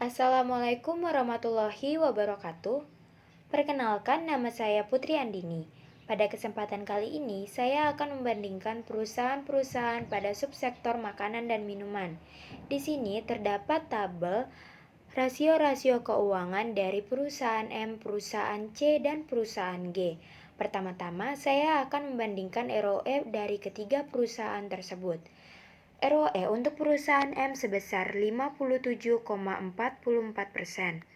Assalamualaikum warahmatullahi wabarakatuh. Perkenalkan, nama saya Putri Andini. Pada kesempatan kali ini, saya akan membandingkan perusahaan-perusahaan pada subsektor makanan dan minuman. Di sini terdapat tabel rasio-rasio keuangan dari perusahaan M, perusahaan C, dan perusahaan G. Pertama-tama, saya akan membandingkan ROE dari ketiga perusahaan tersebut. ROE untuk perusahaan M sebesar 57,44%.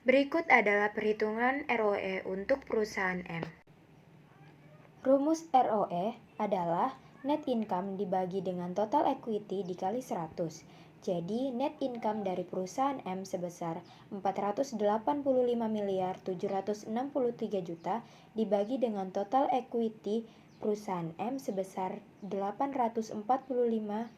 Berikut adalah perhitungan ROE untuk perusahaan M. Rumus ROE adalah net income dibagi dengan total equity dikali 100. Jadi, net income dari perusahaan M sebesar 485.763 juta dibagi dengan total equity perusahaan M sebesar 845.680.500.000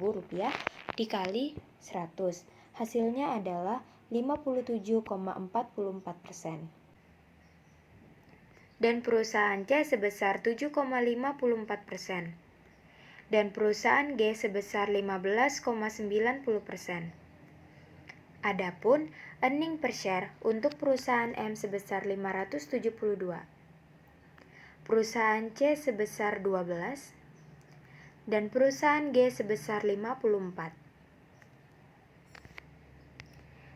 rupiah dikali 100. Hasilnya adalah 57,44%. Dan perusahaan C sebesar 7,54%. Dan perusahaan G sebesar 15,90%. Adapun earning per share untuk perusahaan M sebesar 572, perusahaan C sebesar 12, dan perusahaan G sebesar 54.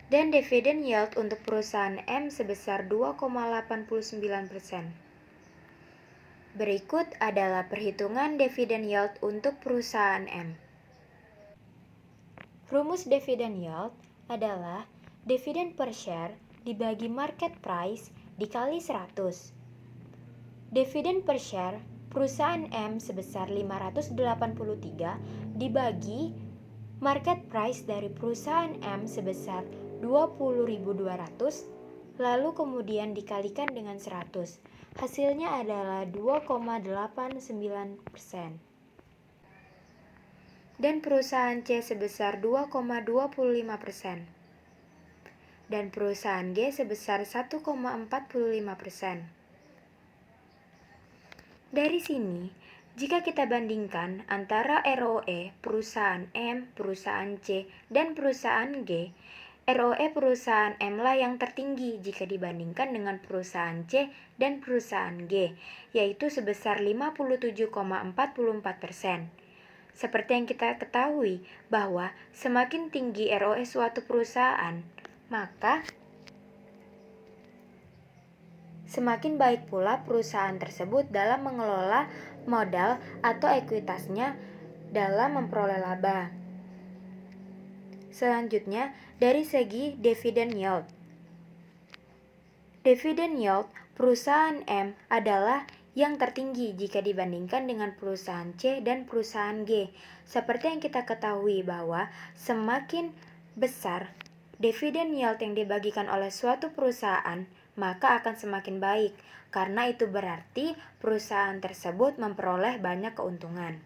Dan dividen yield untuk perusahaan M sebesar 2,89%. Berikut adalah perhitungan dividen yield untuk perusahaan M. Rumus dividen yield adalah dividen per share dibagi market price dikali 100. Dividen per share perusahaan M sebesar 583 dibagi market price dari perusahaan M sebesar 20.200, lalu kemudian dikalikan dengan 100. Hasilnya adalah 2,89%. Dan perusahaan C sebesar 2,25%. Dan perusahaan G sebesar 1,45%. Dari sini, jika kita bandingkan antara ROE perusahaan M, perusahaan C, dan perusahaan G, ROE perusahaan M lah yang tertinggi jika dibandingkan dengan perusahaan C dan perusahaan G, yaitu sebesar 57,44%. Seperti yang kita ketahui bahwa semakin tinggi ROE suatu perusahaan, maka semakin baik pula perusahaan tersebut dalam mengelola modal atau ekuitasnya dalam memperoleh laba. Selanjutnya, dari segi dividen yield. Dividen yield perusahaan M adalah yang tertinggi jika dibandingkan dengan perusahaan C dan perusahaan G. Seperti yang kita ketahui bahwa semakin besar dividen yield yang dibagikan oleh suatu perusahaan, maka akan semakin baik, karena itu berarti perusahaan tersebut memperoleh banyak keuntungan.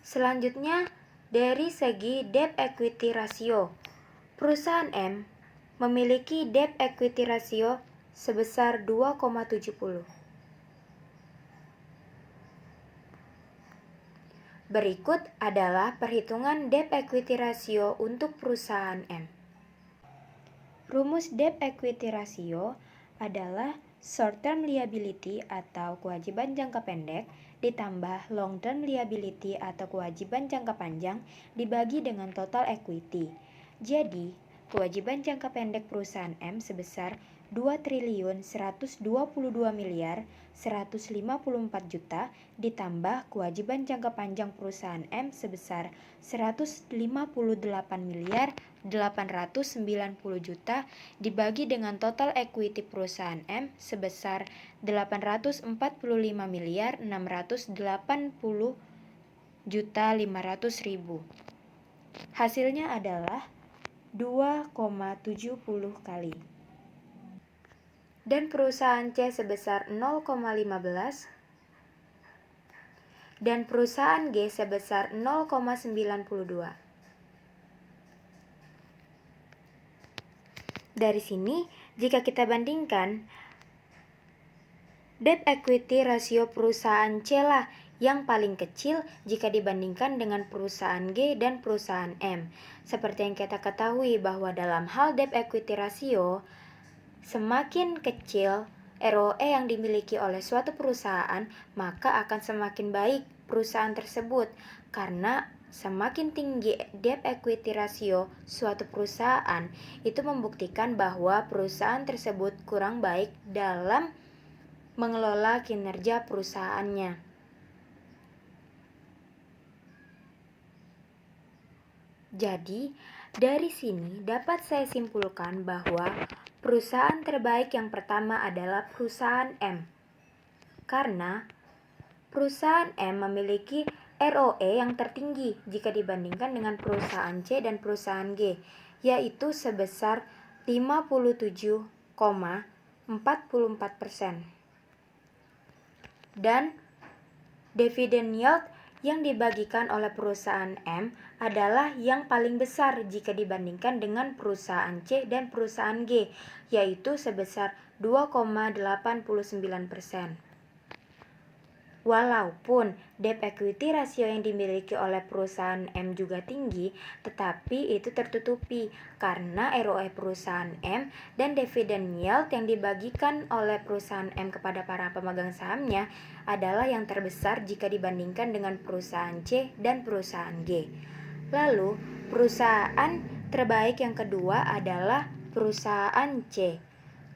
Selanjutnya, dari segi debt equity ratio, perusahaan M memiliki debt equity ratio sebesar 2,70. Berikut adalah perhitungan debt equity ratio untuk perusahaan M. Rumus debt equity ratio adalah short term liability atau kewajiban jangka pendek ditambah long term liability atau kewajiban jangka panjang dibagi dengan total equity. Jadi, kewajiban jangka pendek perusahaan M sebesar 2.122.154 juta ditambah kewajiban jangka panjang perusahaan M sebesar 158.890 juta dibagi dengan total equity perusahaan M sebesar 845.680 juta 500.000. Hasilnya adalah 2,70 kali. Dan perusahaan C sebesar 0,15 dan perusahaan G sebesar 0,92. Dari sini, jika kita bandingkan, debt equity rasio perusahaan C lah yang paling kecil jika dibandingkan dengan perusahaan G dan perusahaan M. Seperti yang kita ketahui bahwa dalam hal debt equity ratio, semakin kecil ROE yang dimiliki oleh suatu perusahaan, maka akan semakin baik perusahaan tersebut, karena semakin tinggi debt equity ratio suatu perusahaan, itu membuktikan bahwa perusahaan tersebut kurang baik dalam mengelola kinerja perusahaannya. Jadi, dari sini dapat saya simpulkan bahwa perusahaan terbaik yang pertama adalah perusahaan M. Karena perusahaan M memiliki ROE yang tertinggi jika dibandingkan dengan perusahaan C dan perusahaan G, yaitu sebesar 57,44%. Dan dividend yield yang dibagikan oleh perusahaan M adalah yang paling besar jika dibandingkan dengan perusahaan C dan perusahaan G, yaitu sebesar 2,89%. Walaupun debt equity ratio yang dimiliki oleh perusahaan M juga tinggi, tetapi itu tertutupi karena ROE perusahaan M dan dividend yield yang dibagikan oleh perusahaan M kepada para pemegang sahamnya adalah yang terbesar jika dibandingkan dengan perusahaan C dan perusahaan G. Lalu, perusahaan terbaik yang kedua adalah perusahaan C,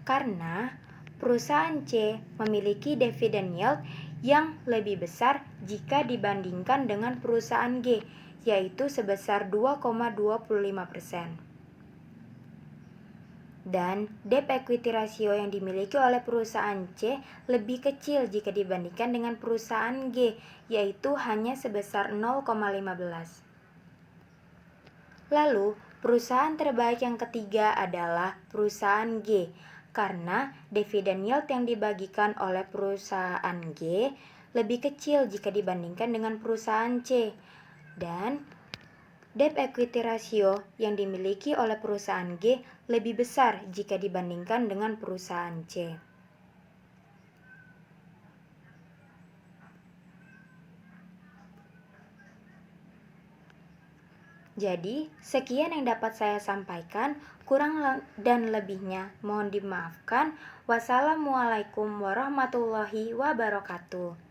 karena perusahaan C memiliki dividend yield yang lebih besar jika dibandingkan dengan perusahaan G, yaitu sebesar 2,25%. Dan debt equity ratio yang dimiliki oleh perusahaan C lebih kecil jika dibandingkan dengan perusahaan G, yaitu hanya sebesar 0,15. Lalu, perusahaan terbaik yang ketiga adalah perusahaan G, karena dividen yield yang dibagikan oleh perusahaan G lebih kecil jika dibandingkan dengan perusahaan C, dan debt equity ratio yang dimiliki oleh perusahaan G lebih besar jika dibandingkan dengan perusahaan C. Jadi, sekian yang dapat saya sampaikan, kurang dan lebihnya mohon dimaafkan. Wassalamualaikum warahmatullahi wabarakatuh.